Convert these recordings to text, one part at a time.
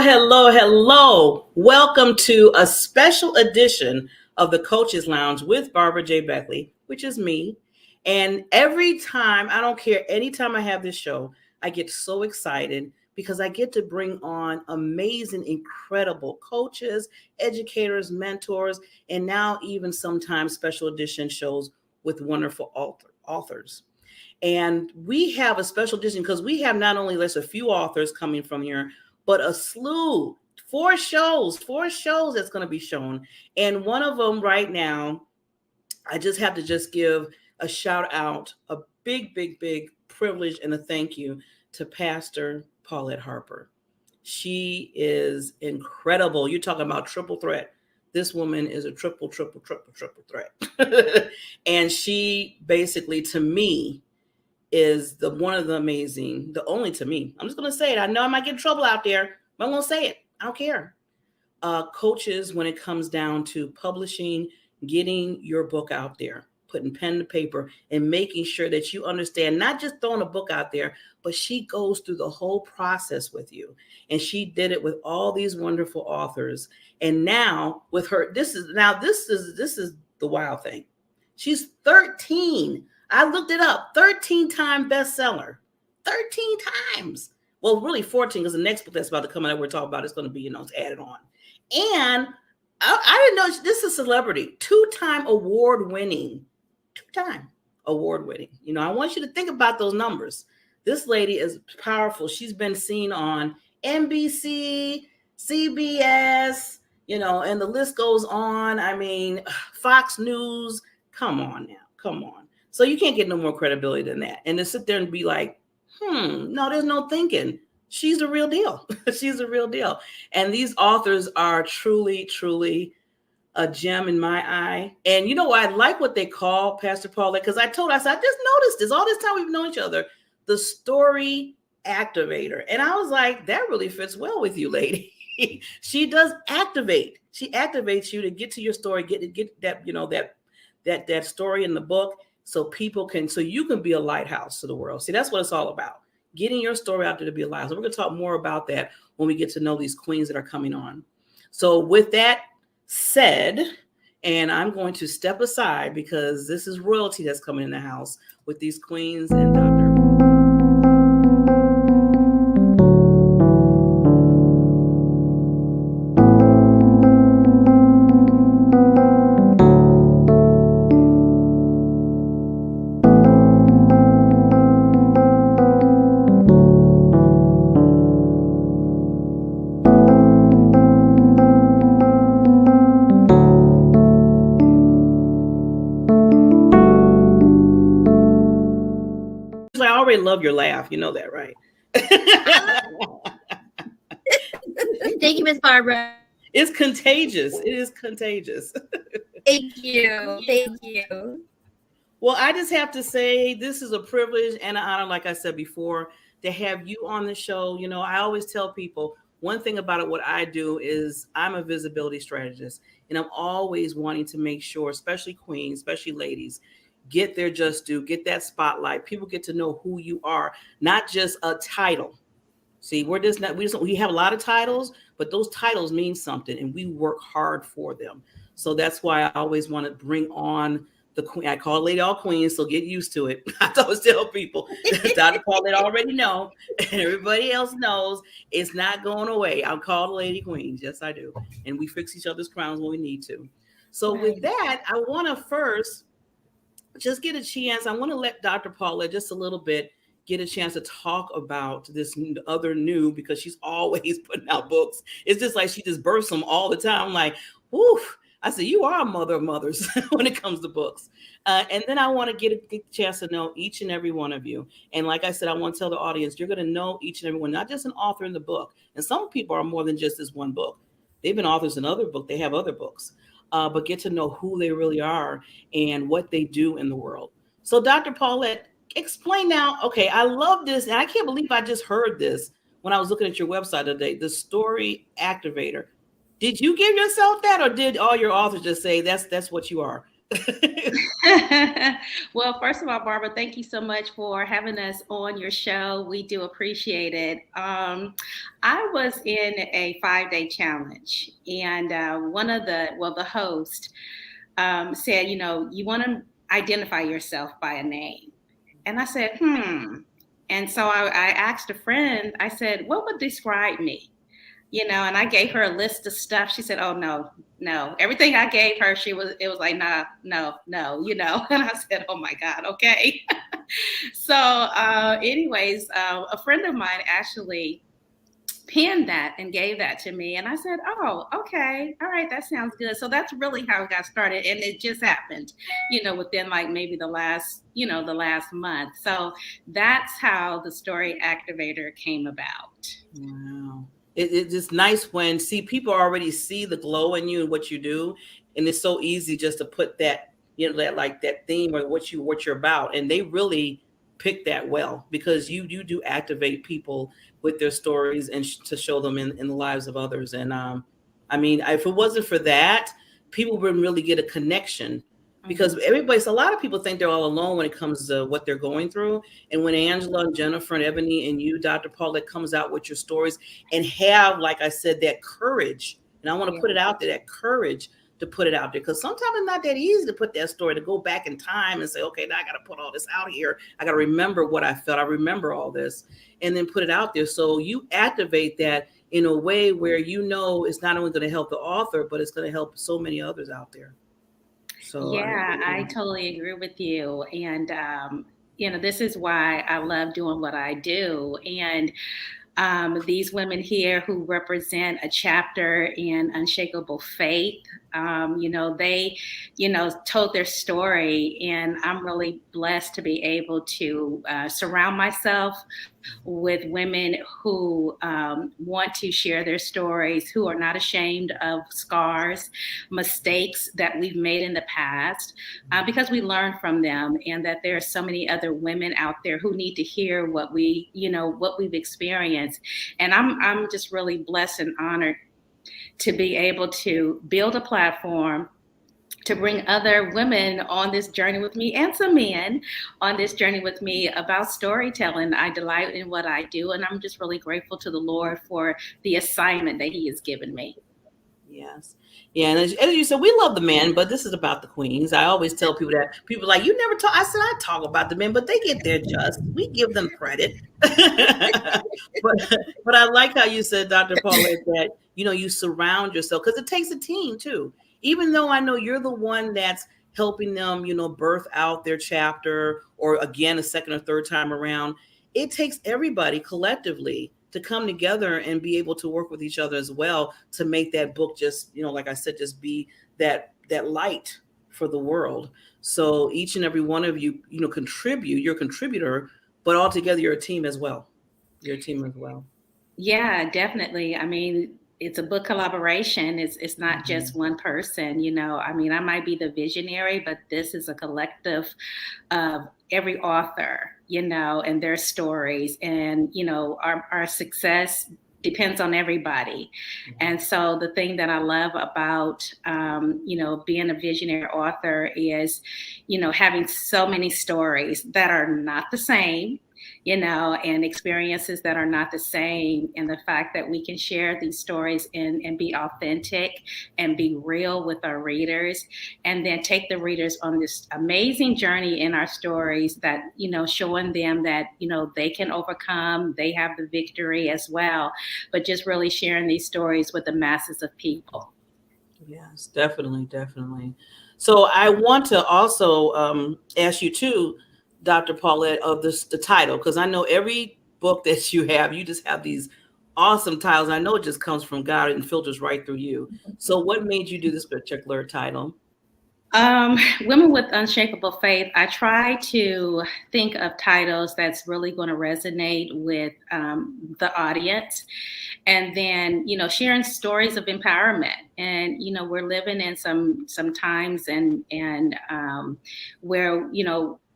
Hello. Welcome to a special edition of the Coaches Lounge with Barbara J. Beckley, which is me. And every time, I don't care, anytime I have this show, I get so excited because I get to bring on amazing, incredible coaches, educators, mentors, and now even sometimes special edition shows with wonderful authors. And we have a special edition because we have not only a few authors coming from here, but a slew, four shows that's going to be shown. And one of them right now, I just have to just give a shout out, a big privilege and a thank you to Pastor Paulette Harper. She is incredible. You're talking about triple threat. This woman is a triple threat. And she basically, to me, is the one of the amazing, the only to me. I'm just going to say it. I know I might get in trouble out there, but I'm going to say it. I don't care. Coaches, when it comes down to publishing, getting your book out there, putting pen to paper and making sure that you understand, not just throwing a book out there, but she goes through the whole process with you. And she did it with all these wonderful authors. And now with her, this is the wild thing. She's 13. I looked it up, 13-time bestseller, 13 times. Well, really 14, because the next book that's about to come out, we're talking about, it's going to be, it's added on. And I didn't know this is a celebrity, two-time award winning. I want you to think about those numbers. This lady is powerful. She's been seen on NBC, CBS, and the list goes on. I mean, Fox News. Come on now. Come on. So you can't get no more credibility than that. And to sit there and be like, no, there's no thinking. She's the real deal. She's the real deal. And these authors are truly a gem in my eye. And I like what they call Pastor Paulette, because I just noticed this all this time we've known each other, the story activator. And I was like, that really fits well with you, lady. She does activate. She activates you to get to your story, get that, that story in the book. So you can be a lighthouse to the world. See, that's what it's all about. Getting your story out there to be a lighthouse. So we're going to talk more about that when we get to know these queens that are coming on. So with that said, and I'm going to step aside because this is royalty that's coming in the house with these queens and Dr. love your laugh. You know that, right? Thank you, Miss Barbara. It's contagious. It is contagious. Thank you. Well, I just have to say this is a privilege and an honor, like I said before, to have you on the show. I always tell people one thing about it, what I do is I'm a visibility strategist, and I'm always wanting to make sure, especially queens, especially ladies, get their just due, get that spotlight. People get to know who you are, not just a title. See, we have a lot of titles, but those titles mean something and we work hard for them. So that's why I always want to bring on the queen. I call Lady All Queens, so get used to it. I always tell people, Dr. Paulette already know, and everybody else knows it's not going away. I'll call the Lady Queens. Yes, I do. And we fix each other's crowns when we need to. So with that, I want to first just get a chance. I want to let Dr. Paulette just a little bit get a chance to talk about this other new, because she's always putting out books. It's just like she just bursts them all the time. I'm like, woof. I said, you are a mother of mothers when it comes to books. And then I want to get a chance to know each and every one of you. And like I said, I want to tell the audience, you're going to know each and every one, not just an author in the book. And some people are more than just this one book. They've been authors in other books. They have other books. But get to know who they really are and what they do in the world. So Dr. Paulette, explain now. Okay, I love this. And I can't believe I just heard this when I was looking at your website today, the story activator. Did you give yourself that, or did all your authors just say that's what you are? Well, first of all, Barbara, thank you so much for having us on your show. We do appreciate it. I was in a 5-day challenge, and the host said, you want to identify yourself by a name. And I said, And so I asked a friend, I said, what would describe me? And I gave her a list of stuff. She said, oh, no. Everything I gave her, it was like, nah, no. And I said, oh my God, okay. So anyways, a friend of mine actually penned that and gave that to me. And I said, oh, okay. All right. That sounds good. So that's really how it got started. And it just happened, within like maybe the last month. So that's how the story activator came about. Wow. It's just nice when people already see the glow in you and what you do. And it's so easy just to put that, that theme or what you're about. And they really pick that well, because you do activate people with their stories and to show them in the lives of others. And I mean, if it wasn't for that, people wouldn't really get a connection, because a lot of people think they're all alone when it comes to what they're going through. And when Angela and Jennifer and Ebony and you, Dr. Paulette, comes out with your stories and have, like I said, that courage, and I want to put it out there, that courage to put it out there, because sometimes it's not that easy to put that story, to go back in time and say, okay, now I got to put all this out here. I got to remember what I felt. I remember all this, and then put it out there. So you activate that in a way where it's not only going to help the author, but it's going to help so many others out there. So yeah, I totally agree with you. And, this is why I love doing what I do. And these women here who represent a chapter in Unshakable Faith, they, told their story, and I'm really blessed to be able to surround myself with women who want to share their stories, who are not ashamed of scars, mistakes that we've made in the past, because we learn from them, and that there are so many other women out there who need to hear what we've experienced. And I'm just really blessed and honored to be able to build a platform to bring other women on this journey with me, and some men on this journey with me about storytelling. I delight in what I do, and I'm just really grateful to the Lord for the assignment that He has given me. Yes. Yeah. And as you said, we love the men, but this is about the queens. I always tell people that. People are like, you never talk. I said, I talk about the men, but they get their just. We give them credit. but I like how you said, Dr. Paulette, that, you surround yourself, because it takes a team too. Even though I know you're the one that's helping them, birth out their chapter, or again, a second or third time around, it takes everybody collectively to come together and be able to work with each other as well, to make that book just, like I said, just be that light for the world. So each and every one of you, contribute, you're a contributor, but altogether you're a team as well. You're a team as well. Yeah, definitely. I mean, it's a book collaboration. It's not just one person, I mean, I might be the visionary, but this is a collective of every author, and their stories, and, our success depends on everybody. And so the thing that I love about, being a visionary author is, having so many stories that are not the same, and experiences that are not the same. And the fact that we can share these stories and be authentic and be real with our readers, and then take the readers on this amazing journey in our stories that, showing them that, they can overcome, they have the victory as well, but just really sharing these stories with the masses of people. Yes, definitely, definitely. So I want to also ask you too, Dr. Paulette, of the title, because I know every book that you just have these awesome titles. I know it just comes from God and filters right through you. So what made you do this particular title? Women with Unshakable Faith, I try to think of titles that's really going to resonate with the audience. And then, sharing stories of empowerment. And, we're living in some times and where,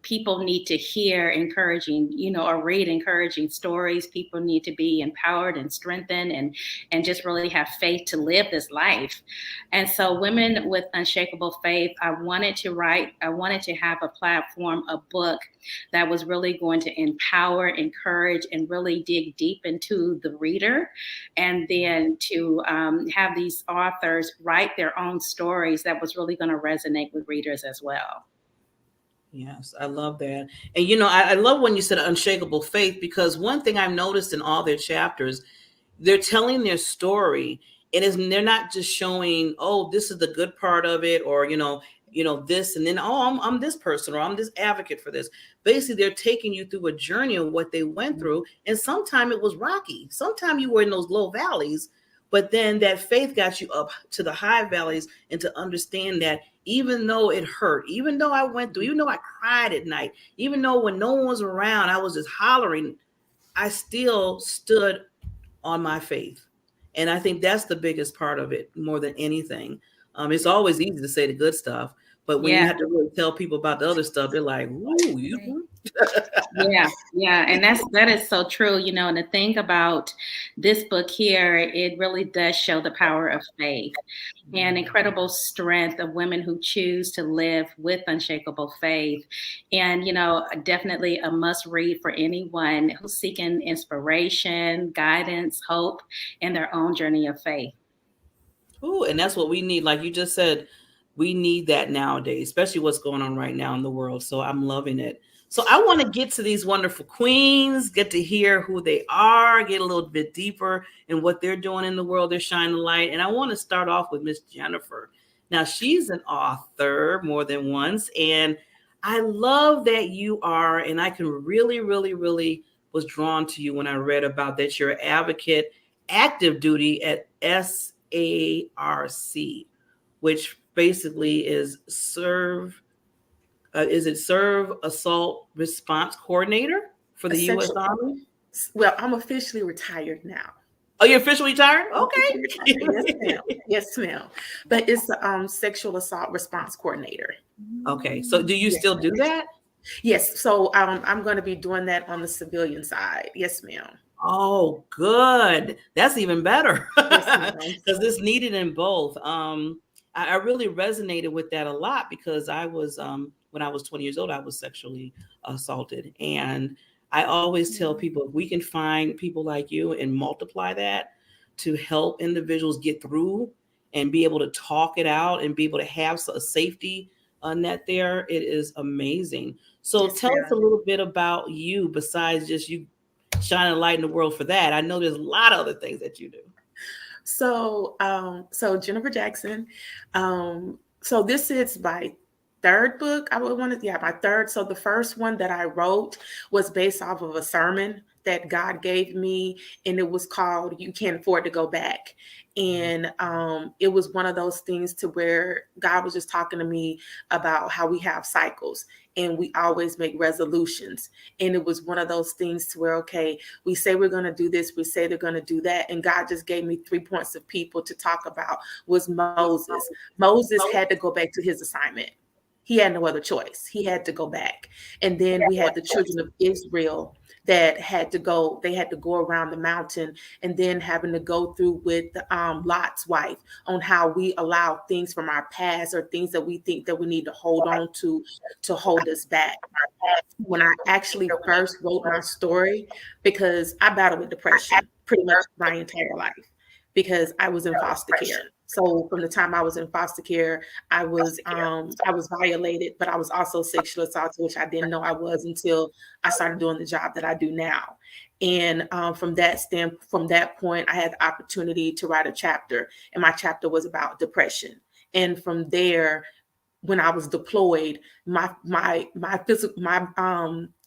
people need to hear encouraging, or read encouraging stories. People need to be empowered and strengthened and just really have faith to live this life. And so Women with Unshakable Faith, I wanted to have a platform, a book that was really going to empower, encourage, and really dig deep into the reader. And then to have these authors write their own stories that was really going to resonate with readers as well. Yes, I love that. And I love when you said unshakable faith, because one thing I've noticed in all their chapters, they're telling their story, and they're not just showing, oh, this is the good part of it, or this, and then, oh, I'm this person, or I'm this advocate for this. Basically, they're taking you through a journey of what they went through, and sometimes it was rocky. Sometimes you were in those low valleys, but then that faith got you up to the high valleys, and to understand that even though it hurt, even though I went through, even though I cried at night, even though when no one was around, I was just hollering, I still stood on my faith. And I think that's the biggest part of it more than anything. It's always easy to say the good stuff, but when you have to really tell people about the other stuff, they're like, ooh, you. Yeah. And that is so true, and the thing about this book here, it really does show the power of faith and incredible strength of women who choose to live with unshakable faith. And, definitely a must read for anyone who's seeking inspiration, guidance, hope in their own journey of faith. Oh, and that's what we need. Like you just said, we need that nowadays, especially what's going on right now in the world. So I'm loving it. So I want to get to these wonderful queens, get to hear who they are, get a little bit deeper in what they're doing in the world. They're shining light. And I want to start off with Miss Jennifer. Now, she's an author more than once. And I love that you are, and I can really, really, really was drawn to you when I read about that. You're an advocate, active duty at SARC, which basically is Serve Assault Response Coordinator for the U.S. Army? Well, I'm officially retired now. Oh, you're officially retired? Okay. Yes, ma'am. Yes, ma'am. But it's a sexual assault response coordinator. Okay. So do you still do that? Yes. So I'm going to be doing that on the civilian side. Yes, ma'am. Oh, good. That's even better, because it's needed in both. I really resonated with that a lot, because I was, when I was 20 years old, I was sexually assaulted. And I always tell people, if we can find people like you and multiply that to help individuals get through and be able to talk it out and be able to have a safety net there, it is amazing. So tell us a little bit about you, besides just you shining a light in the world for that. I know there's a lot of other things that you do. So Jennifer Jackson. So this is my third book. My third. So the first one that I wrote was based off of a sermon that God gave me, and it was called "You Can't Afford to Go Back." And it was one of those things to where God was just talking to me about how we have cycles and we always make resolutions. And it was one of those things to where, okay, we say we're going to do this, we say they're going to do that. And God just gave me 3 points of people to talk about. Was Moses. Moses had to go back to his assignment. He had no other choice. He had to go back. And then we had the children of Israel that had to go. They had to go around the mountain, and then having to go through with Lot's wife on how we allow things from our past or things that we think that we need to hold on to hold us back. When I actually first wrote my story, because I battled with depression pretty much my entire life, because I was in foster care. So from the time I was in foster care, I was violated, but I was also sexually assaulted, which I didn't know I was until I started doing the job that I do now. And from that point, I had the opportunity to write a chapter, and my chapter was about depression. And from there, when I was deployed, my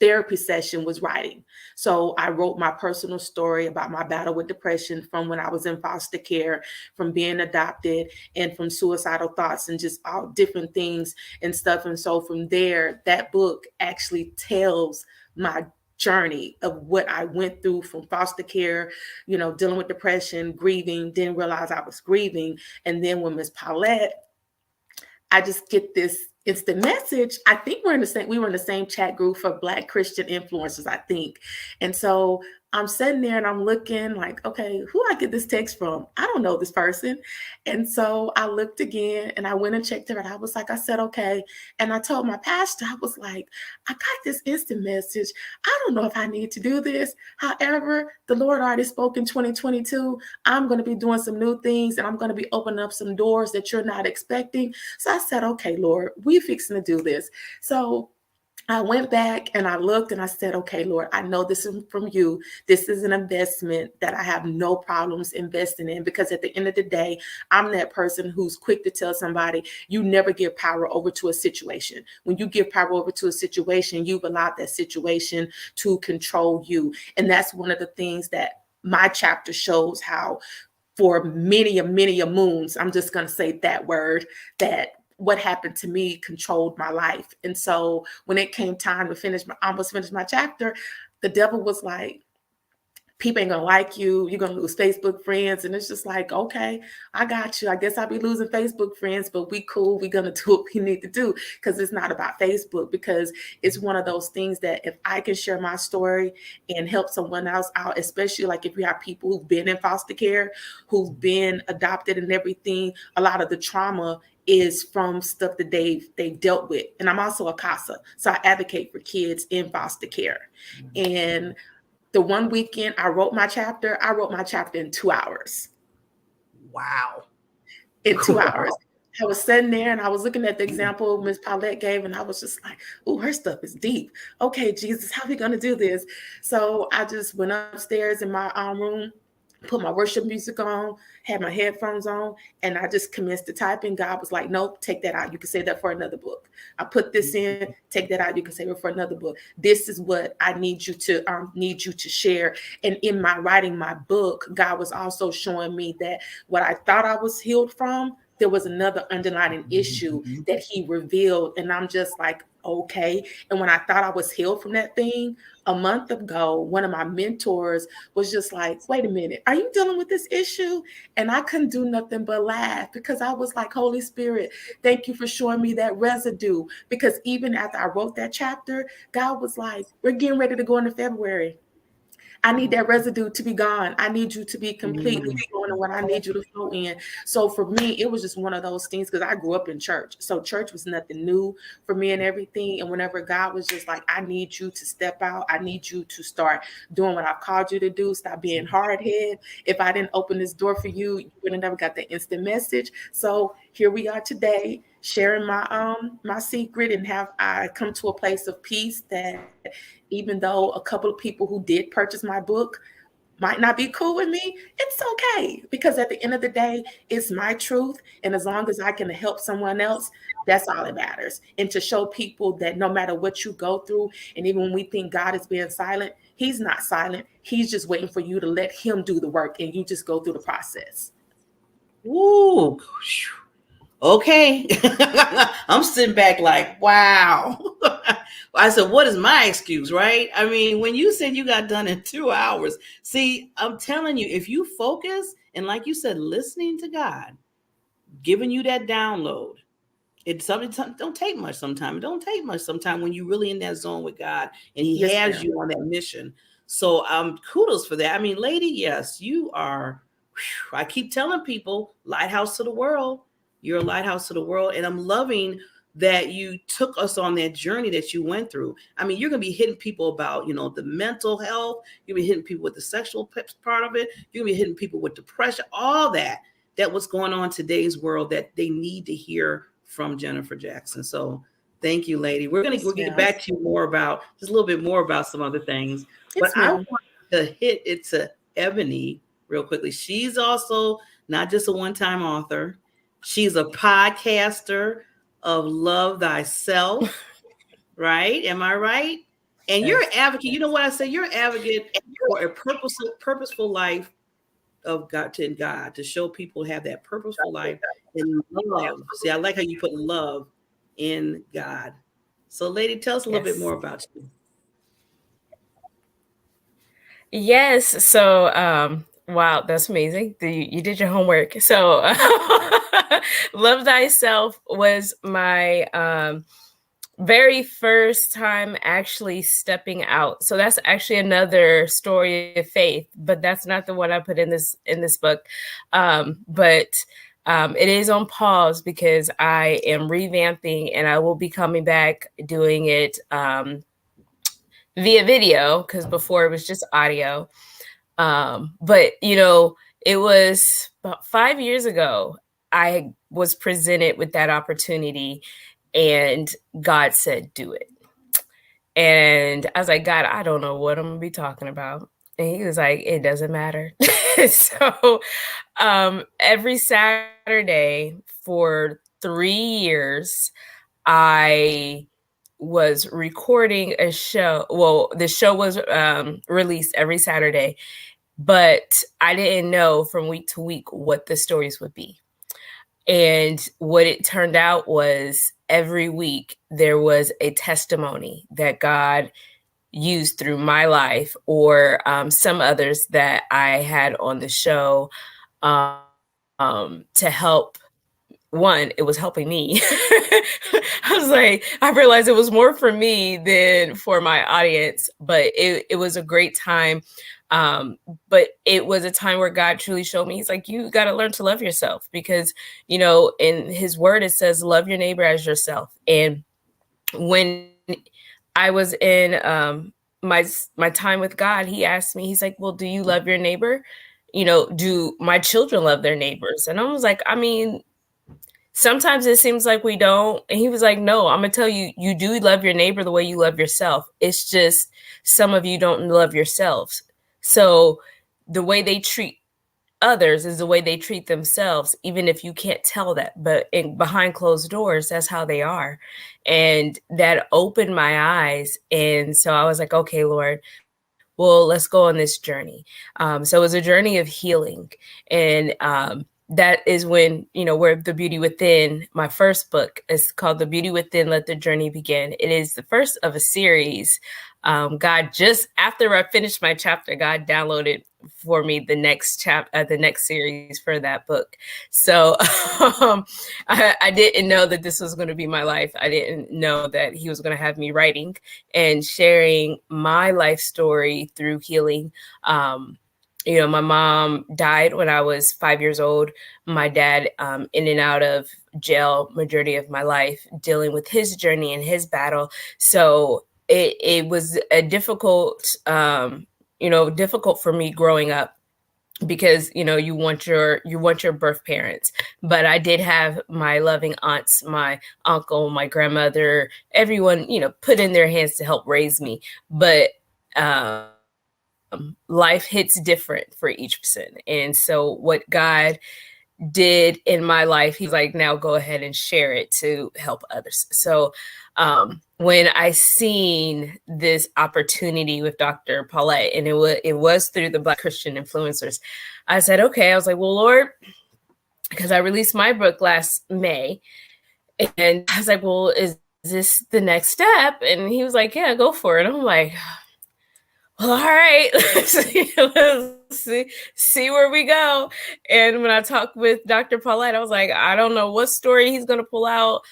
therapy session was writing. So I wrote my personal story about my battle with depression from when I was in foster care, from being adopted, and from suicidal thoughts and just all different things and stuff. And so from there, that book actually tells my journey of what I went through from foster care, dealing with depression, grieving, didn't realize I was grieving. And then when Miss Paulette, I just get this instant message, I think we were in the same chat group for Black Christian influencers, I think. And so I'm sitting there and I'm looking like, okay, who I get this text from? I don't know this person. And so I looked again and I went and checked it out. I said, okay. And I told my pastor, I was like, I got this instant message. I don't know if I need to do this. However, the Lord already spoke in 2022. I'm going to be doing some new things and I'm going to be opening up some doors that you're not expecting. So I said, okay, Lord, we fixing to do this. So I went back and I looked and I said, okay, Lord, I know this is from you. This is an investment that I have no problems investing in, because at the end of the day, I'm that person who's quick to tell somebody, you never give power over to a situation. When you give power over to a situation, you've allowed that situation to control you. And that's one of the things that my chapter shows, how for many moons, I'm just going to say that word, that what happened to me controlled my life. And so when it came time to almost finish my chapter, the devil was like, people ain't gonna like you. You're gonna lose Facebook friends. And it's just like, okay, I got you. I guess I'll be losing Facebook friends, but we cool. We're gonna do what we need to do, because it's not about Facebook, because it's one of those things that if I can share my story and help someone else out, especially like if you have people who've been in foster care, who've been adopted and everything, a lot of the trauma is from stuff that they've dealt with. And I'm also a CASA, so I advocate for kids in foster care. And the one weekend I wrote my chapter in 2 hours. Wow. In 2 hours. I was sitting there and I was looking at the example Ms. Paulette gave, and I was just like, oh, her stuff is deep. Okay, Jesus, how are we going to do this? So I just went upstairs in my room, put my worship music on, had my headphones on, and I just commenced to typing. God was like, nope, take that out. You can save that for another book. I put this in, take that out. You can save it for another book. This is what I need you to share. And in my writing my book, God was also showing me that what I thought I was healed from, there was another underlying issue that he revealed. And I'm just like, okay. And when I thought I was healed from that thing, a month ago, one of my mentors was just like, wait a minute, are you dealing with this issue? And I couldn't do nothing but laugh, because I was like, Holy Spirit, thank you for showing me that residue. Because even after I wrote that chapter, God was like, we're getting ready to go into February. I need that residue to be gone. I need you to be completely flowing in what I need you to flow in. So for me, it was just one of those things, because I grew up in church. So church was nothing new for me and everything. And whenever God was just like, I need you to step out. I need you to start doing what I've called you to do. Stop being hard-headed. If I didn't open this door for you, you would have never got the instant message. So here we are today, sharing my secret, and have I come to a place of peace that even though a couple of people who did purchase my book might not be cool with me, it's okay, because at the end of the day, it's my truth. And as long as I can help someone else, that's all that matters. And to show people that no matter what you go through, and even when we think God is being silent, he's not silent. He's just waiting for you to let him do the work, and you just go through the process. Ooh, okay. I'm sitting back like, wow. I said, what is my excuse, right? I mean, when you said you got done in 2 hours, see, I'm telling you, if you focus and, like you said, listening to God, giving you that download, it's something don't take much sometimes. It don't take much sometimes when you're really in that zone with God and he has you on that mission. So kudos for that. I mean, lady, yes, you are. Whew, I keep telling people, lighthouse to the world. You're a lighthouse to the world. And I'm loving that you took us on that journey that you went through. I mean, you're going to be hitting people about, the mental health. You're going to be hitting people with the sexual part of it. You're going to be hitting people with depression, all that what's going on in today's world that they need to hear from Jennifer Jackson. So thank you, lady. We'll get back to you more about, just a little bit more about some other things. But I want to hit it to Ebony real quickly. She's also not just a one-time author. She's a podcaster of Love Thyself, right? Am I right? And you're an advocate. You know what I say? You're an advocate for a purposeful life of God, to show people have that purposeful life in love. See, I like how you put love in God. So, lady, tell us a little bit more about you. Yes. So, wow, that's amazing. You did your homework. So Love Thyself was my very first time actually stepping out. So that's actually another story of faith, but that's not the one I put in this book. But it is on pause because I am revamping, and I will be coming back doing it via video, because before it was just audio. But it was about 5 years ago I was presented with that opportunity, and God said, do it. And I was like, God, I don't know what I'm gonna be talking about. And he was like, it doesn't matter. So every Saturday for 3 years, I was recording a show. Well, the show was released every Saturday, but I didn't know from week to week what the stories would be. And what it turned out was every week there was a testimony that God used through my life, or some others that I had on the show, to help. One, it was helping me. I was like, I realized it was more for me than for my audience, but it was a great time. But it was a time where God truly showed me, he's like, you got to learn to love yourself, because, in his word, it says, love your neighbor as yourself. And when I was in my time with God, he asked me, he's like, well, do you love your neighbor? Do my children love their neighbors? And I was like, I mean, sometimes it seems like we don't. And he was like, no, I'm going to tell you, you do love your neighbor the way you love yourself. It's just some of you don't love yourselves. So the way they treat others is the way they treat themselves, even if you can't tell that. But behind closed doors, that's how they are. And that opened my eyes. And so I was like, okay, Lord, well, let's go on this journey. So it was a journey of healing. And that is when, where The Beauty Within, my first book, is called The Beauty Within, Let the Journey Begin. It is the first of a series. God, just after I finished my chapter, God downloaded for me the next the next series for that book. So I didn't know that this was going to be my life. I didn't know that he was going to have me writing and sharing my life story through healing. My mom died when I was 5 years old. My dad, in and out of jail majority of my life, dealing with his journey and his battle. So it was a difficult, difficult for me growing up, because you want your birth parents. But I did have my loving aunts, my uncle, my grandmother, everyone put in their hands to help raise me. But life hits different for each person. And so what God did in my life, he's like, now go ahead and share it to help others. So when I seen this opportunity with Dr. Paulette, and it was through the Black Christian Influencers, I said, okay. I was like, well, Lord, because I released my book last May, and I was like, well, is this the next step? And he was like, yeah, go for it. I'm like, well, all right, let's see where we go. And when I talked with Dr. Paulette, I was like, I don't know what story he's going to pull out,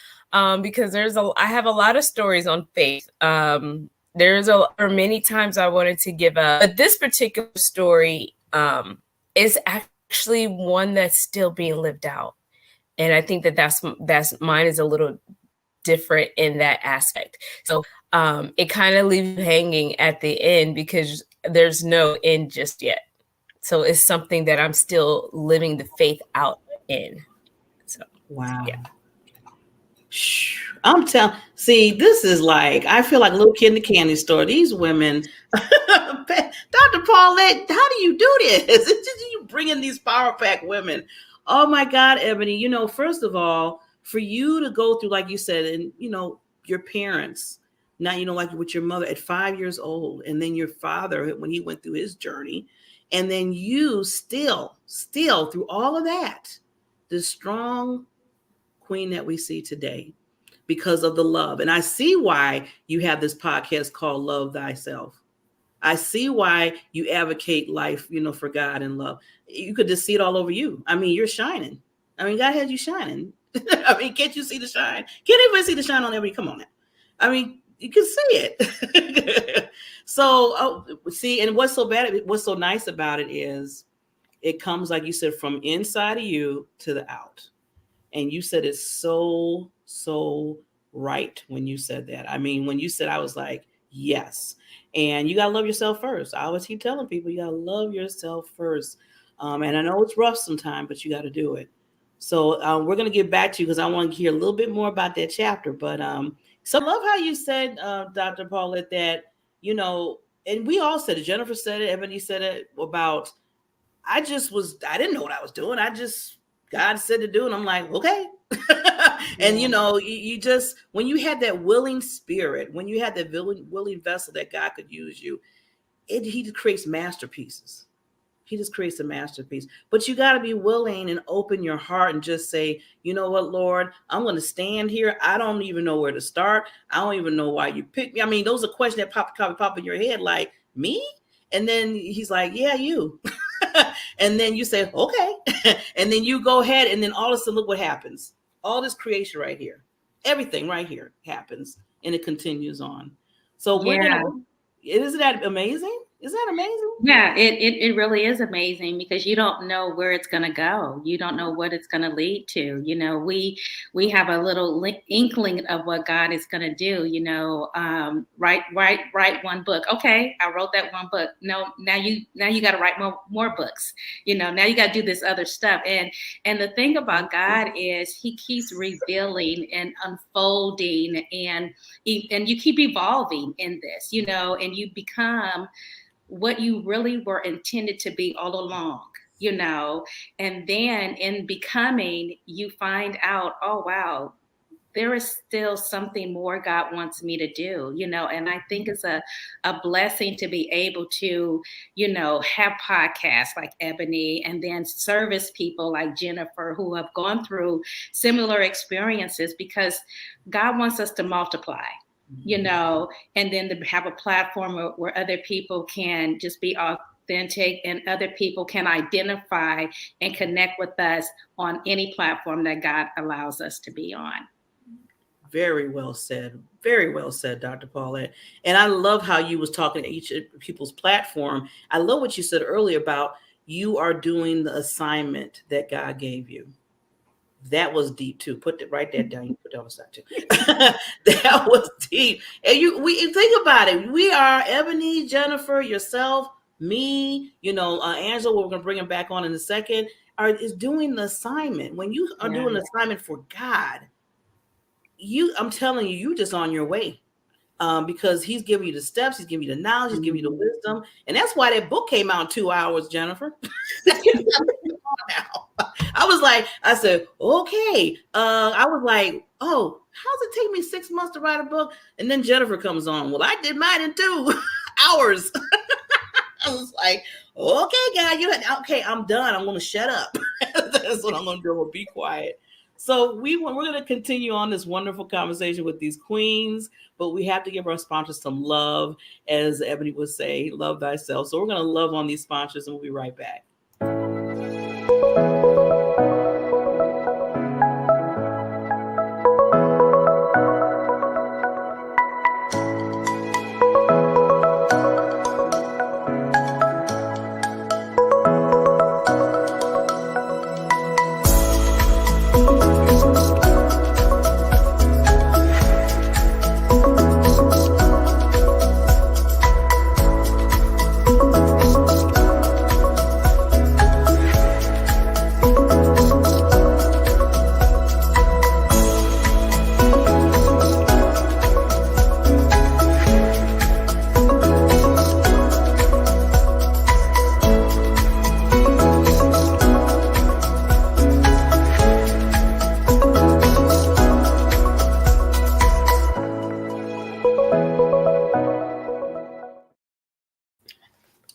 because I have a lot of stories on faith. There's many times I wanted to give up, but this particular story is actually one that's still being lived out. And I think that's mine is a little different in that aspect. So it kind of leaves you hanging at the end, because there's no end just yet. So it's something that I'm still living the faith out in. So wow. Yeah. See, this is like, I feel like a little kid in the candy store. These women, Dr. Paulette, how do you do this? You bring in these power pack women. Oh my God, Ebony, first of all, for you to go through, like you said, and, your parents, now, like with your mother at 5 years old, and then your father, when he went through his journey, and then you still through all of that, the strong queen that we see today, because of the love. And I see why you have this podcast called Love Thyself. I see why you advocate life, for God and love. You could just see it all over you. I mean, you're shining. I mean, God has you shining. I mean, can't you see the shine? Can't anybody see the shine on everybody? Come on now. I mean, you can see it. So, see, and what's so nice about it is it comes, like you said, from inside of you to the out. And you said it's so right when you said that. I mean, when you said, I was like, yes. And you got to love yourself first. I always keep telling people, you got to love yourself first. And I know it's rough sometimes, but you got to do it. So we're going to get back to you because I want to hear a little bit more about that chapter. But so I love how you said, Dr. Paulette, that, you know, and we all said it. Jennifer said it. Ebony said it about, I didn't know what I was doing. God said to do, and I'm like, okay. And you know, you just, when you had that willing spirit, when you had that willing vessel that God could use you, he just creates masterpieces. He just creates a masterpiece. But you got to be willing and open your heart and just say, you know what, Lord, I'm going to stand here. I don't even know where to start. I don't even know why you picked me. I mean, those are questions that pop in your head, like, me? And then he's like, yeah, you. And then you say, okay. And then you go ahead, and then all of a sudden, look what happens. All this creation right here, everything right here happens, and it continues on. So isn't that amazing? Is that amazing? Yeah, it really is amazing because you don't know where it's going to go. You don't know what it's going to lead to. You know, we have a little inkling of what God is going to do. You know, write one book. Okay, I wrote that one book. No, now you got to write more books. You know, now you got to do this other stuff. And the thing about God is He keeps revealing and unfolding, and you keep evolving in this. You know, and you become what you really were intended to be all along, you know, and then in becoming, you find out, oh, wow, there is still something more God wants me to do, you know, and I think it's a blessing to be able to, you know, have podcasts like Ebony and then service people like Jennifer who have gone through similar experiences because God wants us to multiply. You know, and then to have a platform where other people can just be authentic and other people can identify and connect with us on any platform that God allows us to be on. Very well said. Very well said, Dr. Paulette. And I love how you was talking to each of people's platform. I love what you said earlier about you are doing the assignment that God gave you. That was deep too. Write that down. You put that on the side too. That was deep. And we think about it. We are Ebony, Jennifer, yourself, me. You know, Angela. We're gonna bring him back on in a second. Is doing the assignment. When you are doing the assignment for God, I'm telling you, you're just on your way. Because He's giving you the steps, He's giving you the knowledge, He's giving you the wisdom, and that's why that book came out in 2 hours, Jennifer. I said, okay. I was like, oh, how's it take me 6 months to write a book? And then Jennifer comes on. Well, I did mine in 2 hours. I was like, okay, God, okay, I'm done. I'm going to shut up. That's what I'm going to do. I'm going to be quiet. So we're going to continue on this wonderful conversation with these queens, but we have to give our sponsors some love, as Ebony would say, love thyself. So we're going to love on these sponsors, and we'll be right back.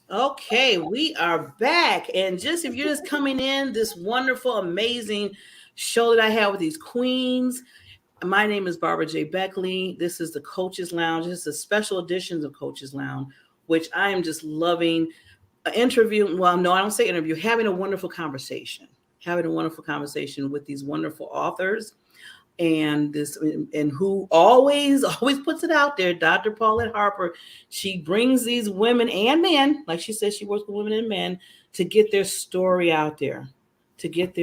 Okay, we are back. And just if you're just coming in, this wonderful, amazing show that I have with these queens. My name is Barbara J. Beckley. This is the Coaches Lounge. This is a special edition of Coaches Lounge, which I am just loving. Interview. Well, no, I don't say interview. Having a wonderful conversation. having a wonderful conversation with these wonderful authors. And who always puts it out there, Dr. Paulette Harper. She brings these women and men, like she says, she works with women and men to get their story out there, She's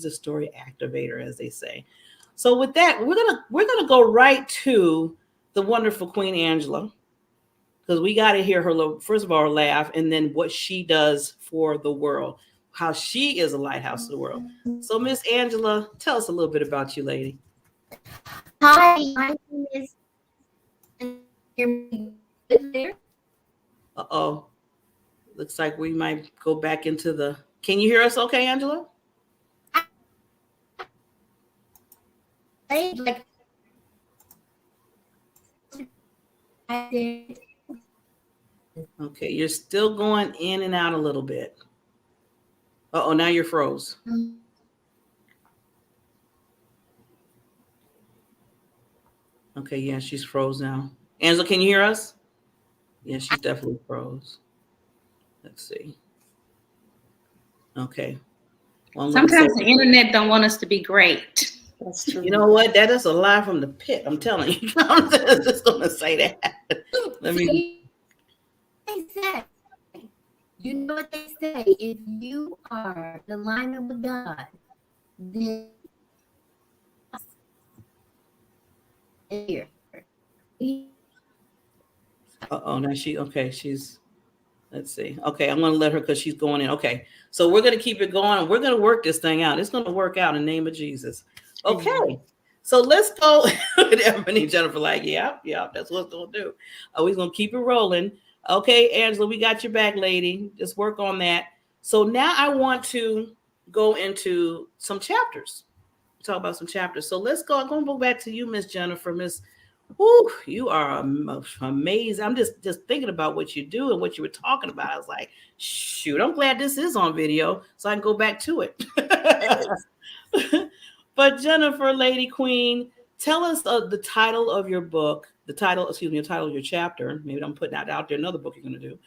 the story activator, as they say. So with that, we're gonna go right to the wonderful Queen Angela, because we got to hear her, first of all, her laugh, and then what she does for the world, how she is a lighthouse to the world. So, Miss Angela, tell us a little bit about you, lady. Hi, my name is. Hear me good there? Uh-oh. Looks like we might go back into the. Can you hear us okay, Angela? Like, Okay, you're still going in and out a little bit. Uh-oh, now you're froze. Okay, yeah, she's froze now. Angela, can you hear us? Yeah, she's definitely froze. Let's see. Okay. Well, Sometimes the internet don't want us to be great. That's true. You know what? That is a lie from the pit. I'm telling you. I'm just going to say that. Let me. Exactly. You know what they say? If you are in alignment with God, then here. Uh-oh, now she's, let's see. Okay, I'm going to let her because she's going in. Okay, so we're going to keep it going. We're going to work this thing out. It's going to work out in the name of Jesus. Okay, so let's go. Ebony, Jennifer, like, yeah, that's what it's going to do. We're going to keep it rolling. Okay, Angela, we got your back, lady. Just work on that. So now I want to go into some chapters. Talk about some chapters. So let's go. I'm going to go back to you, Miss Jennifer. Ooh, you are amazing. I'm just thinking about what you do and what you were talking about. I was like, shoot, I'm glad this is on video so I can go back to it. But Jennifer, Lady Queen, tell us the title of your book, the title of your chapter. Maybe I'm putting that out there, another book you're going to do.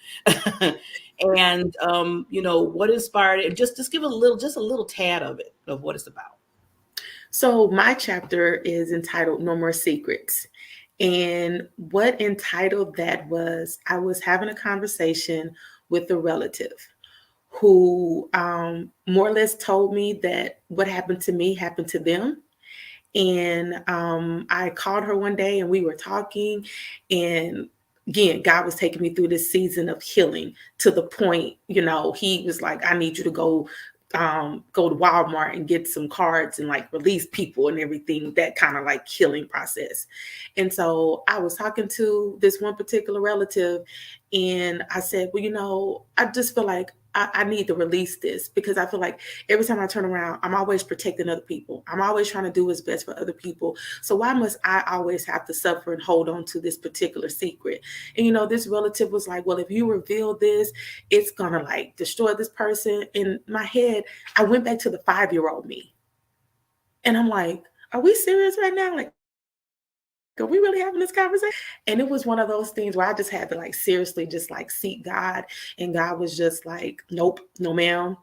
And, what inspired it. Just give a little tad of it, of what it's about. So my chapter is entitled No More Secrets. And what entitled that was, I was having a conversation with a relative who more or less told me that what happened to me happened to them. And I called her one day and we were talking, and again, God was taking me through this season of healing to the point, he was like, I need you to go to Walmart and get some cards and like release people and everything, that kind of like healing process. And so I was talking to this one particular relative and I said, well, I just feel like I need to release this, because I feel like every time I turn around, I'm always protecting other people. I'm always trying to do what's best for other people. So why must I always have to suffer and hold on to this particular secret? And, this relative was like, well, if you reveal this, it's going to like destroy this person. In my head, I went back to the 5-year-old me. And I'm like, are we serious right now? Like, are we really having this conversation? And it was one of those things where I just had to like seriously just like seek God. And God was just like, nope, no ma'am.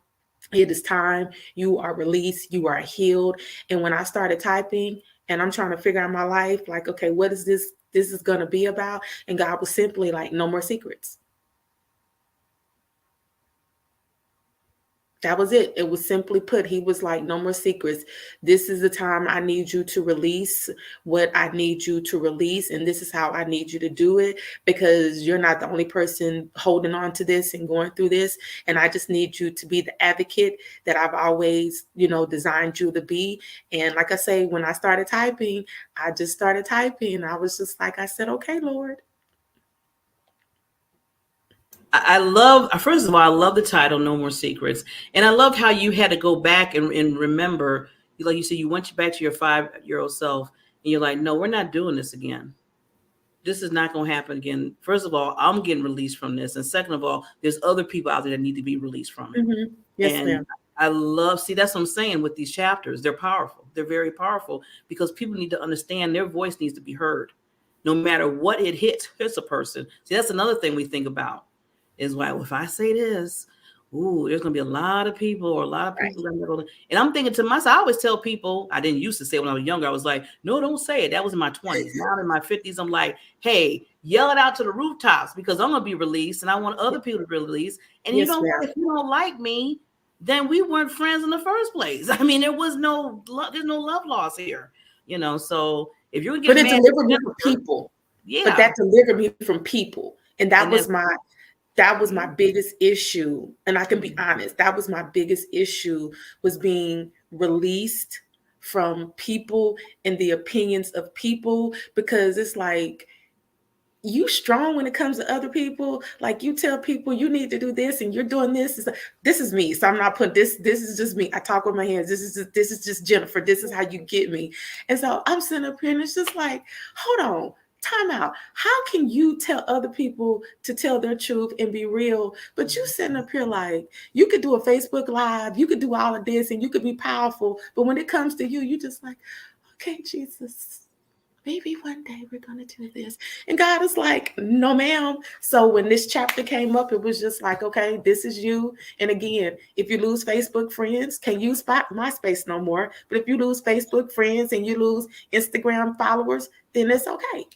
It is time. You are released. You are healed. And when I started typing and I'm trying to figure out my life, like, okay, what is this? This is going to be about. And God was simply like, no more secrets. That was it. It was simply put. He was like, no more secrets. This is the time I need you to release what I need you to release. And this is how I need you to do it, because you're not the only person holding on to this and going through this. And I just need you to be the advocate that I've always, designed you to be. And like I say, when I started typing, I just started typing. I was just like, I said, okay, Lord. First of all, I love the title, No More Secrets. And I loved how you had to go back and remember, like you said, you went back to your 5-year-old self and you're like, no, we're not doing this again. This is not going to happen again. First of all, I'm getting released from this. And second of all, there's other people out there that need to be released from it. Mm-hmm. Yes, and ma'am. that's what I'm saying with these chapters. They're powerful. They're very powerful because people need to understand their voice needs to be heard. No matter what it hits a person. See, that's another thing we think about. Is why, well, if I say this, ooh, there's gonna be a lot of people, or a lot of people that go. And I'm thinking to myself, I always tell people, I didn't used to say when I was younger, I was like, no, don't say it. That was in my 20s. Now in my 50s, I'm like, hey, yell it out to the rooftops, because I'm gonna be released and I want other people to be released. And you know what? If you don't like me, then we weren't friends in the first place. I mean, there's no love loss here, you know. So if you're but it delivered me from people. Yeah. But that delivered me from people. And that was my biggest issue. And I can be honest, that was my biggest issue, was being released from people and the opinions of people, because it's like, you strong when it comes to other people. Like, you tell people you need to do this and you're doing this. This is me. So I'm not putting this is just me. I talk with my hands. This is just Jennifer. This is how you get me. And so I'm sitting up here and it's just like, hold on. Time out. How can you tell other people to tell their truth and be real, but you sitting up here like, you could do a Facebook Live, you could do all of this and you could be powerful, but when it comes to you, you just like, okay, Jesus, maybe one day we're going to do this. And God is like, no, ma'am. So when this chapter came up, it was just like, okay, this is you. And again, if you lose Facebook friends, can't use MySpace no more. But if you lose Facebook friends and you lose Instagram followers, then it's okay.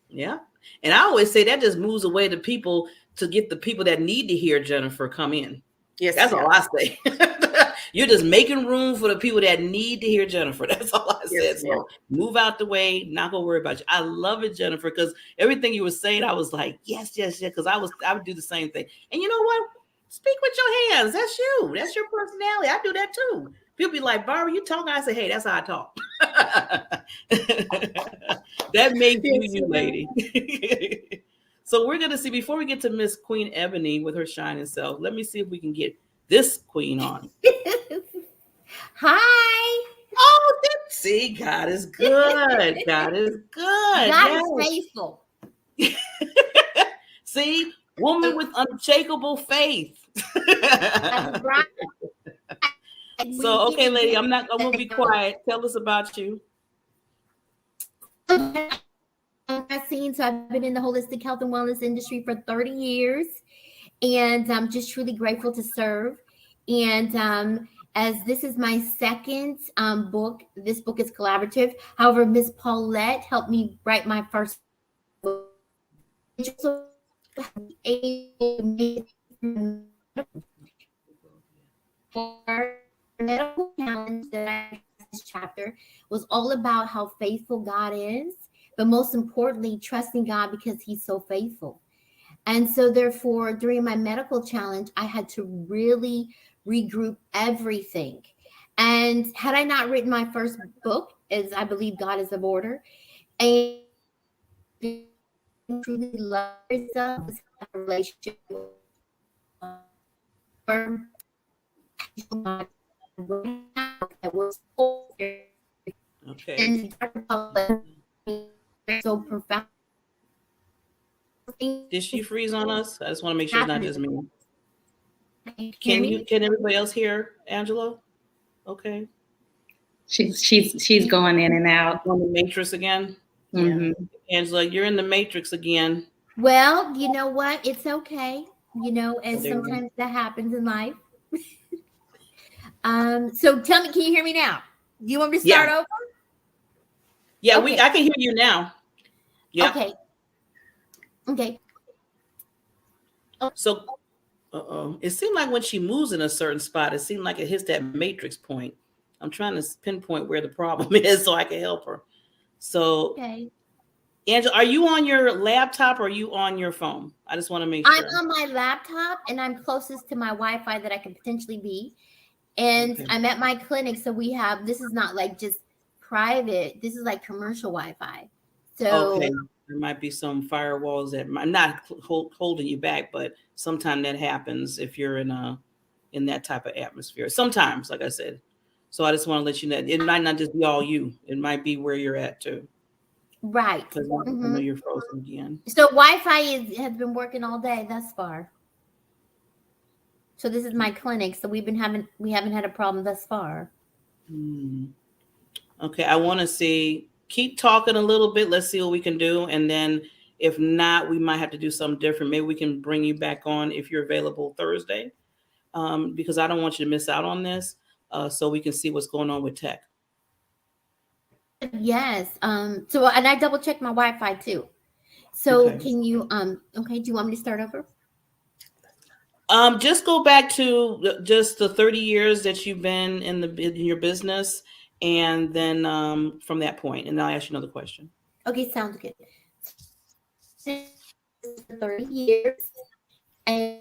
Yeah. And I always say that just moves away the people to get the people that need to hear Jennifer come in. Yes. That's all I say. You're just making room for the people that need to hear Jennifer. That's all I said. So move out the way. Not gonna worry about you. I love it, Jennifer, because everything you were saying, I was like, yes. Because I would do the same thing. And you know what? Speak with your hands. That's you. That's your personality. I do that too. People be like, Barbara, you talking? I say, hey, that's how I talk. That makes you, lady. So we're going to see, before we get to Miss Queen Ebony with her shining self, let me see if we can get this queen on. Hi. Oh, see, God is good. God is good. God is faithful. See, woman with unshakable faith. So, okay, lady, I'm going to be quiet. Tell us about you. So I've been in the holistic health and wellness industry for 30 years, and I'm just truly grateful to serve. And as this is my second book, this book is collaborative. However, Miss Paulette helped me write my first book. Medical challenge that I had this chapter was all about how faithful God is, but most importantly, trusting God because he's so faithful. And so therefore, during my medical challenge, I had to really regroup everything. And had I not written my first book, as I believe God is of order, and truly love yourself, a relationship Okay. And so profound. Did she freeze on us? I just want to make sure it's not just me. Can everybody else hear Angela? Okay. She's going in and out. On the matrix again. Mm-hmm. Angela, you're in the matrix again. Well, you know what? It's okay. You know, and sometimes that happens in life. So tell me, can you hear me now? Do you want me to start over? Yeah, okay. I can hear you now. Yeah. Okay. So, it seemed like when she moves in a certain spot, it seemed like it hits that matrix point. I'm trying to pinpoint where the problem is so I can help her. So, Angela, are you on your laptop or are you on your phone? I just want to make sure. I'm on my laptop and I'm closest to my Wi-Fi that I can potentially be. And I'm at my clinic. So this is not like just private. This is like commercial Wi-Fi. So there might be some firewalls that I'm not holding you back, but sometimes that happens if you're in that type of atmosphere. Sometimes, like I said. So I just want to let you know, it might not just be all you. It might be where you're at too. Right. Because I know you're frozen again. So Wi-Fi has been working all day thus far. So this is my clinic. So we haven't had a problem thus far. Okay, I want to see. Keep talking a little bit. Let's see what we can do, and then if not, we might have to do something different. Maybe we can bring you back on if you're available Thursday. because I don't want you to miss out on this, so we can see what's going on with tech. Yes. So, and I double checked my Wi-Fi too. So Okay. can you, okay, do you want me to start over? Just go back to just the 30 years that you've been in your business, and then from that point, and I'll ask you another question. Okay, sounds good. 30 years, and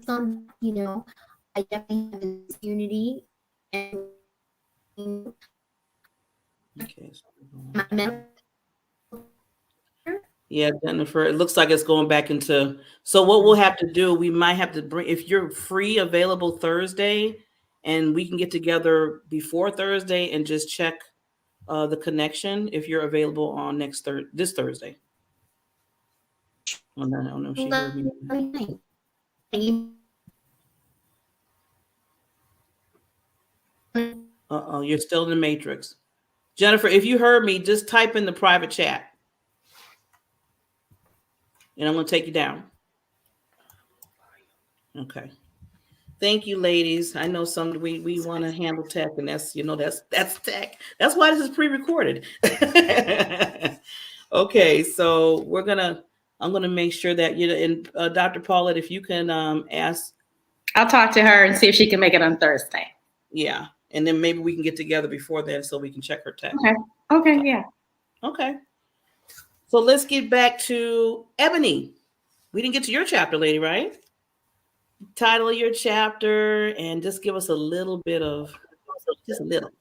some, I definitely have this unity and Okay. my mental. Yeah, Jennifer, it looks like it's going back into. So what we'll have to do, we might have to bring, if you're free, available Thursday, and we can get together before Thursday and just check the connection if you're available on this Thursday. I don't know if she heard me. Uh-oh, you're still in the matrix. Jennifer, if you heard me, just type in the private chat. And I'm going to take you down. Okay. Thank you, ladies. I know we want to handle tech, and that's tech. That's why this is pre-recorded. Okay, so I'm gonna make sure that and Dr. Paulette, if you can ask. I'll talk to her and see if she can make it on Thursday. Yeah, and then maybe we can get together before then so we can check her tech. Okay, yeah. Okay. So let's get back to Ebony. We didn't get to your chapter, lady, right? Title of your chapter, and just give us a little bit of, just a little.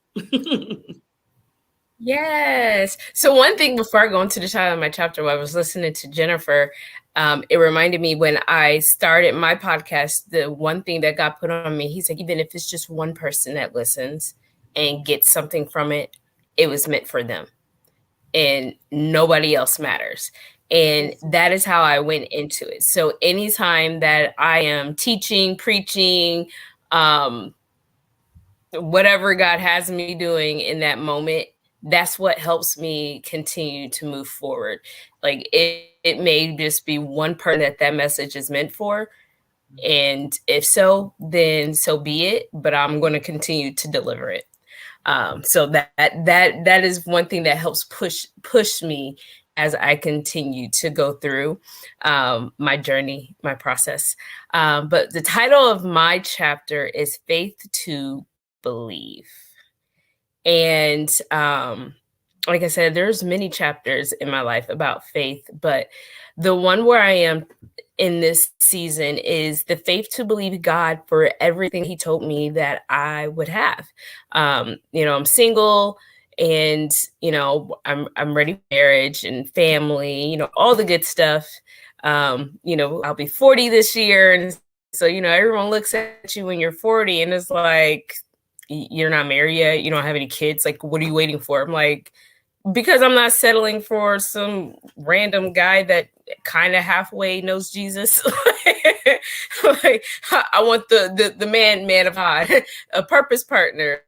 Yes. So one thing before I go into the title of my chapter, while I was listening to Jennifer, it reminded me when I started my podcast, the one thing that God put on me, he's like, even if it's just one person that listens and gets something from it, it was meant for them. And nobody else matters. And that is how I went into it. So anytime that I am teaching, preaching, whatever God has me doing in that moment, that's what helps me continue to move forward. Like it may just be one person that message is meant for. And if so, then so be it. But I'm going to continue to deliver it. So that is one thing that helps push me as I continue to go through my journey, my process. But the title of my chapter is Faith to Believe. And like I said, there's many chapters in my life about faith, but the one where I am in this season is the faith to believe God for everything he told me that I would have. I'm single, and I'm ready for marriage and family, all the good stuff. I'll be 40 this year, and so everyone looks at you when you're 40 and it's like, you're not married yet, you don't have any kids, like what are you waiting for? I'm like, because I'm not settling for some random guy that kind of halfway knows Jesus. Like, I want the man of God, a purpose partner,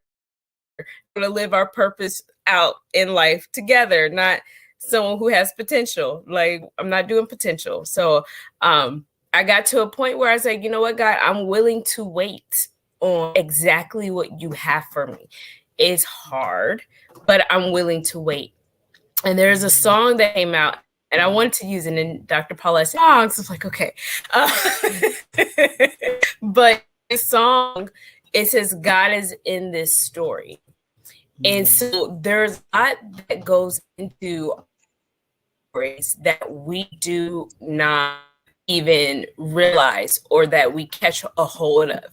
to live our purpose out in life together, not someone who has potential. Like, I'm not doing potential. So I got to a point where I was like, you know what, God, I'm willing to wait on exactly what you have for me. It's hard, but I'm willing to wait. And there's a song that came out, and I wanted to use it in Dr. Paulette's songs. It's like, okay. But this song, it says, God is in this story. And so there's a lot that goes into stories that we do not even realize or that we catch a hold of.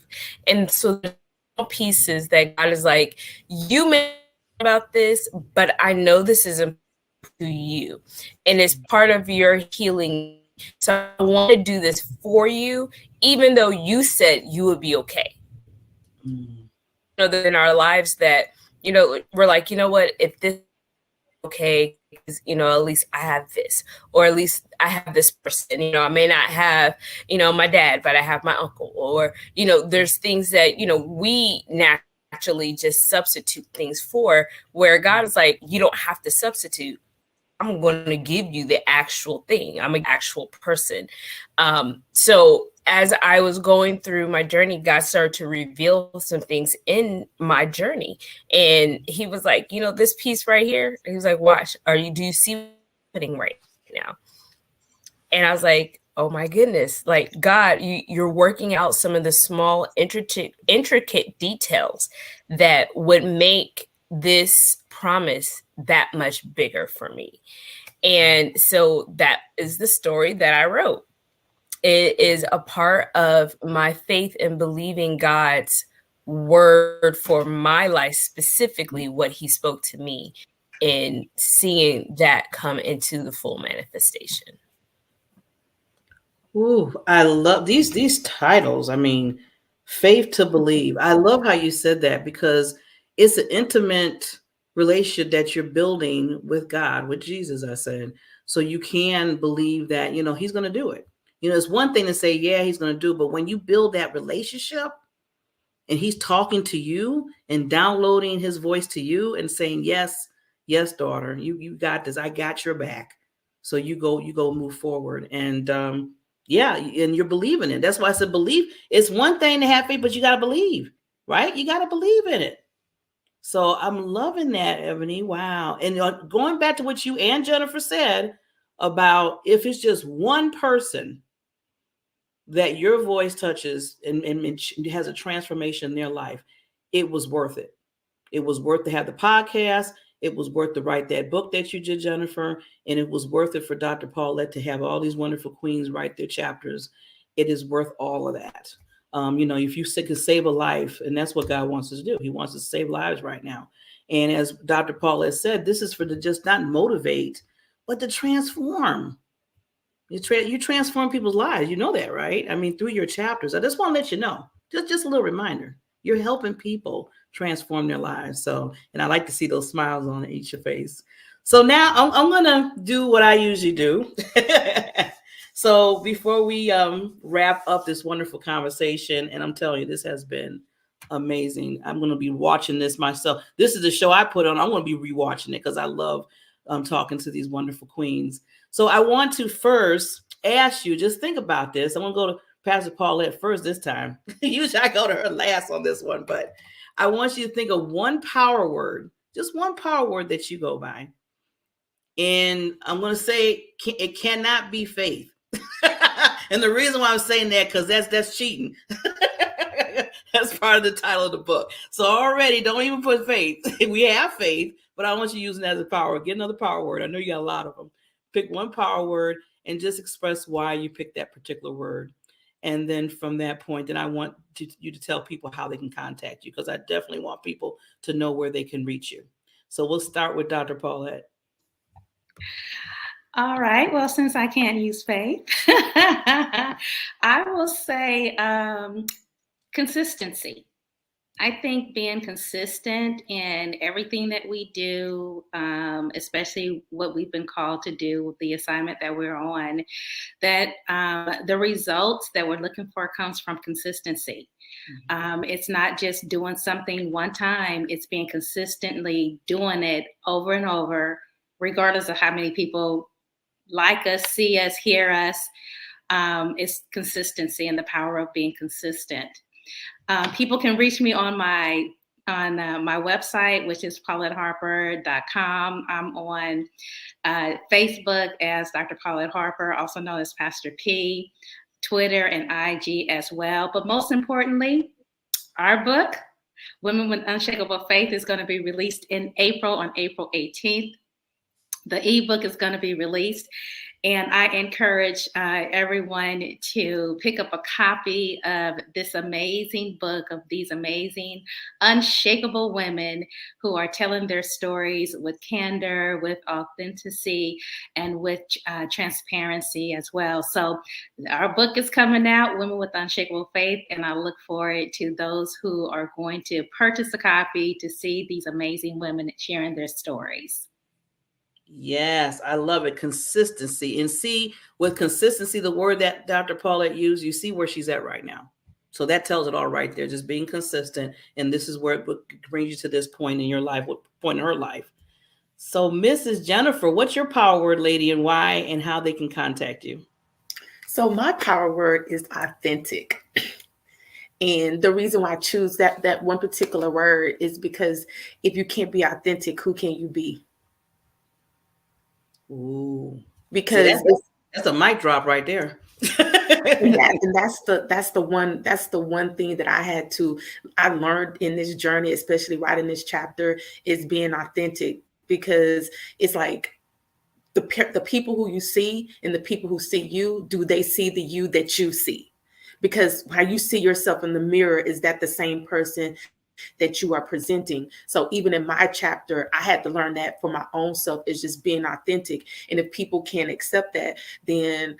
And so there's pieces that God is like, you may about this, but I know this is important to you, and it's part of your healing. So I want to do this for you, even though you said you would be okay. That in our lives that, we're like, you know what, if this is okay, at least I have this, or at least I have this person, I may not have, my dad, but I have my uncle, or, there's things that, we naturally just substitute things for, where God is like, you don't have to substitute. I'm going to give you the actual thing. I'm an actual person. So as I was going through my journey, God started to reveal some things in my journey. And he was like, you know, this piece right here, he was like, watch, do you see what's happening right now? And I was like, oh my goodness, like God, you're working out some of the small, intricate details that would make this promise that much bigger for me. And so that is the story that I wrote. It is a part of my faith in believing God's word for my life, specifically what he spoke to me, and seeing that come into the full manifestation. Ooh, I love these titles. I mean, faith to believe. I love how you said that, because it's an intimate relationship that you're building with God, with Jesus, I said. So you can believe that, you know, he's going to do it. You know, it's one thing to say, yeah, he's going to do it, but when you build that relationship and he's talking to you and downloading his voice to you and saying, yes, yes, daughter, you got this. I got your back. So you go move forward. And yeah, and you're believing it. That's why I said believe. It's one thing to have faith, but you got to believe, right? You got to believe in it. So I'm loving that, Ebony. Wow. And going back to what you and Jennifer said about if it's just one person that your voice touches and has a transformation in their life, it was worth it. It was worth to have the podcast. It was worth to write that book that you did, Jennifer. And it was worth it for Dr. Paulette to have all these wonderful queens write their chapters. It is worth all of that. You know, if you can save a life, and that's what God wants us to do. He wants us to save lives right now. And as Dr. Paulette said, this is for to just not motivate, but to transform. You transform people's lives. You know that, right? I mean, through your chapters. I just want to let you know, just a little reminder. You're helping people transform their lives. So, and I like to see those smiles on each face. So now I'm going to do what I usually do. So before we wrap up this wonderful conversation, and I'm telling you, this has been amazing. I'm going to be watching this myself. This is the show I put on. I'm going to be rewatching it because I love talking to these wonderful queens. So I want to first ask you, just think about this. I'm going to go to Pastor Paulette first this time. Usually I go to her last on this one, but I want you to think of one power word, just one power word that you go by. And I'm going to say it cannot be faith. And the reason why I'm saying that, because that's cheating. That's part of the title of the book. So already, don't even put faith. We have faith, but I want you using that as a power word. Get another power word. I know you got a lot of them. Pick one power word and just express why you picked that particular word. And then from that point, then I want you to tell people how they can contact you, because I definitely want people to know where they can reach you. So we'll start with Dr. Paulette. All right. Well, since I can't use faith, I will say consistency. I think being consistent in everything that we do, especially what we've been called to do with the assignment that we're on, that the results that we're looking for comes from consistency. It's not just doing something one time, it's being consistently doing it over and over, regardless of how many people like us, see us, hear us. It's consistency and the power of being consistent. People can reach me on my website, which is pauletteharper.com. I'm on Facebook as Dr. Paulette Harper, also known as Pastor P, Twitter and IG as well. But most importantly, our book, Women with Unshakable Faith, is going to be released in April, on April 18th. The ebook is going to be released, and I encourage everyone to pick up a copy of this amazing book of these amazing, unshakable women who are telling their stories with candor, with authenticity, and with transparency as well. So our book is coming out, Women with Unshakable Faith, and I look forward to those who are going to purchase a copy to see these amazing women sharing their stories. Yes, I love it. Consistency. And see, with consistency, the word that Dr. Paulette used, you see where she's at right now. So that tells it all right there, just being consistent. And this is where it brings you to this point in your life, what point in her life. So Mrs. Jennifer, what's your power word, lady, and why and how they can contact you? So my power word is authentic. And the reason why I choose that one particular word is because if you can't be authentic, who can you be? Ooh. Because See, that's a mic drop right there. and that's the one thing that I learned in this journey, especially writing this chapter, is being authentic. Because it's like the people who you see and the people who see you, do they see the you that you see? Because how you see yourself in the mirror, is that the same person that you are presenting? So even in my chapter, I had to learn that for my own self, is just being authentic. And if people can't accept that, then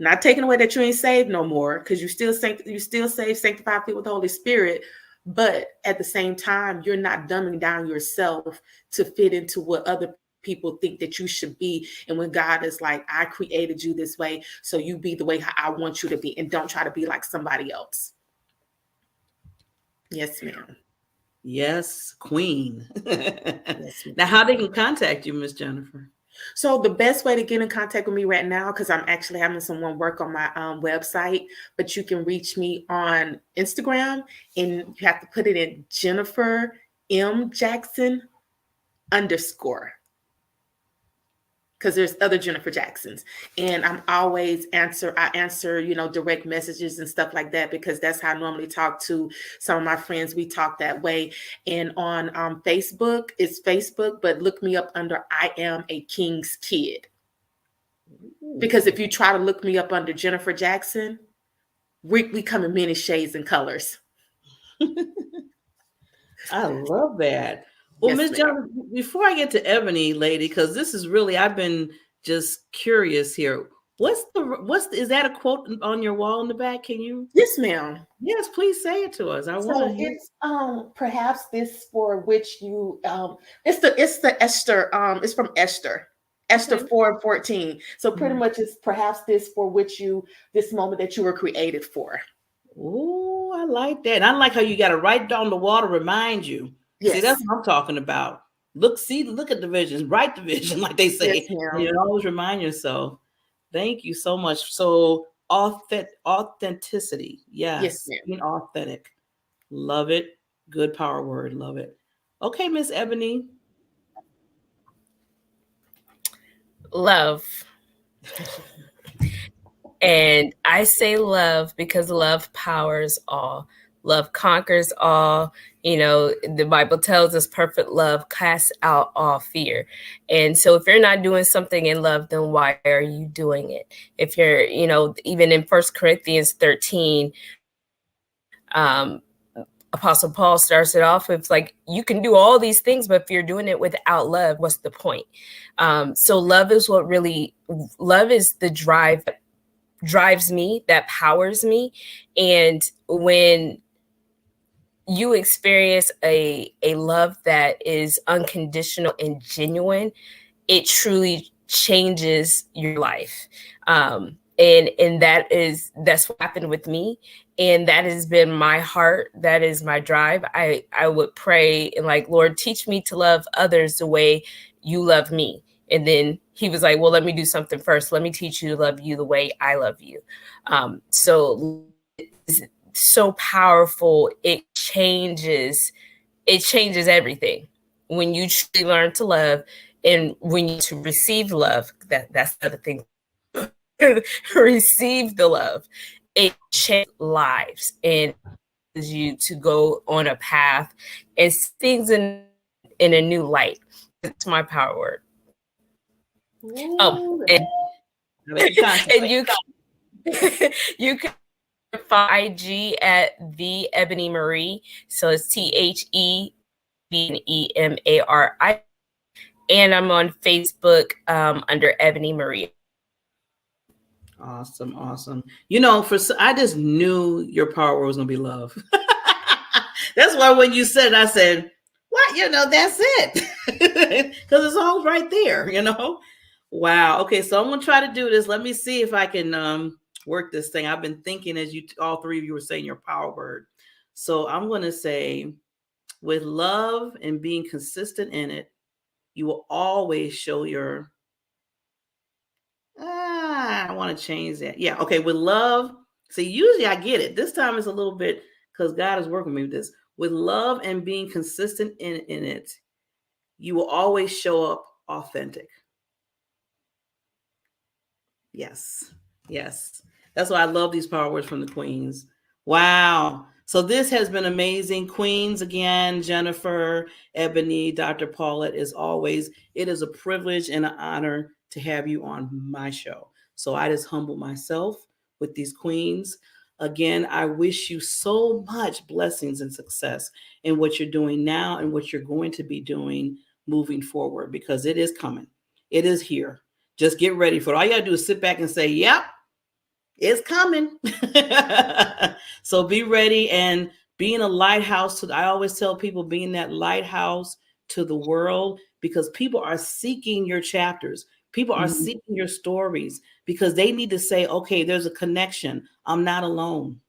not taking away that you ain't saved no more, because you still saved, sanctified, filled with the Holy Spirit. But at the same time, you're not dumbing down yourself to fit into what other people think that you should be. And when God is like, I created you this way, so you be the way I want you to be, and don't try to be like somebody else. Yes, ma'am. Yes, queen. Yes, ma'am. Now, how they can contact you, Miss Jennifer? So the best way to get in contact with me right now, because I'm actually having someone work on my website, but you can reach me on Instagram, and you have to put it in Jennifer M. Jackson _, because there's other Jennifer Jacksons. And I answer, direct messages and stuff like that, because that's how I normally talk to some of my friends. We talk that way. And on Facebook, it's Facebook, but look me up under I Am a King's Kid. Because if you try to look me up under Jennifer Jackson, we come in many shades and colors. I love that. Well, Yes, Miss ma'am. Jennifer, before I get to Ebony, lady, because this is really, I've been just curious here. Is that a quote on your wall in the back? Can you? Yes, ma'am. Yes, please say it to us. I want to So hear. it's perhaps this for which you it's the Esther, it's from Esther. Esther Okay. 4:14. So pretty much it's perhaps this for which this moment that you were created for. Oh, I like that. And I like how you got to write down the wall to remind you. See, that's Yes. what I'm talking about. Look at the visions, write the vision, like they say. Yes, ma'am. And you always remind yourself. Thank you so much. So authenticity. Yes, Yes. ma'am. Being authentic. Love it. Good power word. Love it. Okay, Miss Ebony. Love. And I say love because love powers all. Love conquers all. You know, the Bible tells us perfect love casts out all fear. And so if you're not doing something in love, then why are you doing it? If you're, even in 1 Corinthians 13, Apostle Paul starts it off with like, you can do all these things, but if you're doing it without love, what's the point? So love is the drive that drives me, that powers me. And when you experience a love that is unconditional and genuine, it truly changes your life. And that's what happened with me. And that has been my heart. That is my drive. I would pray and like, Lord, teach me to love others the way you love me. And then he was like, well, let me do something first. Let me teach you to love you the way I love you. So it's so powerful. It changes everything. When you truly learn to love and when you to receive love, that's the other thing. Receive the love. It changes lives and you to go on a path and see things in a new light. That's my power word. Ooh, And you can find IG at the Ebony Marie. So it's TheBenemari. And I'm on Facebook under Ebony Marie. Awesome. I just knew your power word was gonna be love. That's why when you said it, I said, what? That's it. Because it's all right there, Wow. Okay, so I'm gonna try to do this. Let me see if I can work this thing. I've been thinking as all three of you were saying your power word. So I'm gonna say, with love and being consistent in it, you will always show your I want to change that. Yeah. Okay. With love. See, usually I get it. This time it's a little bit because God is working with me with this. With love and being consistent in it, you will always show up authentic. Yes. Yes. That's why I love these power words from the queens. Wow. So this has been amazing. Queens, again, Jennifer, Ebony, Dr. Paulette, as always, it is a privilege and an honor to have you on my show. So I just humble myself with these queens. Again, I wish you so much blessings and success in what you're doing now and what you're going to be doing moving forward, because it is coming. It is here. Just get ready for it. All you got to do is sit back and say, yep, it's coming. So be ready and being a lighthouse. I always tell people, being that lighthouse to the world, because people are seeking your chapters. People are seeking your stories because they need to say, okay, there's a connection. I'm not alone.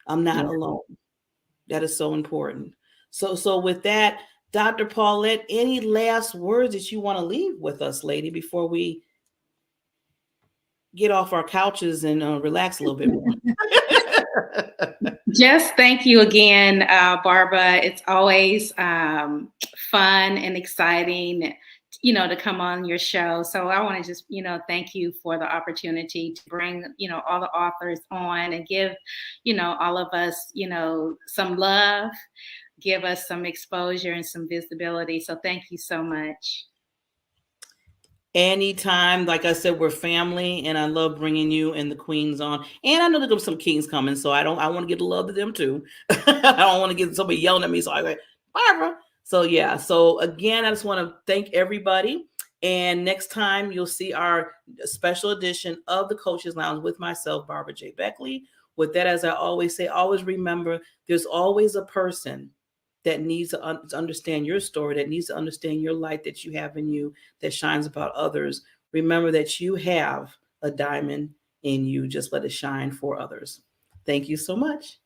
I'm not alone. That is so important. So with that, Dr. Paulette, any last words that you want to leave with us, lady, before we get off our couches and relax a little bit more? Just thank you again, Barbara. It's always fun and exciting, to come on your show. So I want to just, thank you for the opportunity to bring, all the authors on and give, all of us, some love, give us some exposure and some visibility. So thank you so much. Anytime. Like I said, we're family, and I love bringing you and the queens on. And I know there's some kings coming, so I want to give the love to them too. I don't want to get somebody yelling at me, so I go, Barbara. So yeah. So again, I just want to thank everybody. And next time you'll see our special edition of the Coaches Lounge with myself, Barbara J. Beckley. With that, as I always say, always remember, there's always a person that needs to understand your story, that needs to understand your light that you have in you that shines about others. Remember that you have a diamond in you. Just let it shine for others. Thank you so much.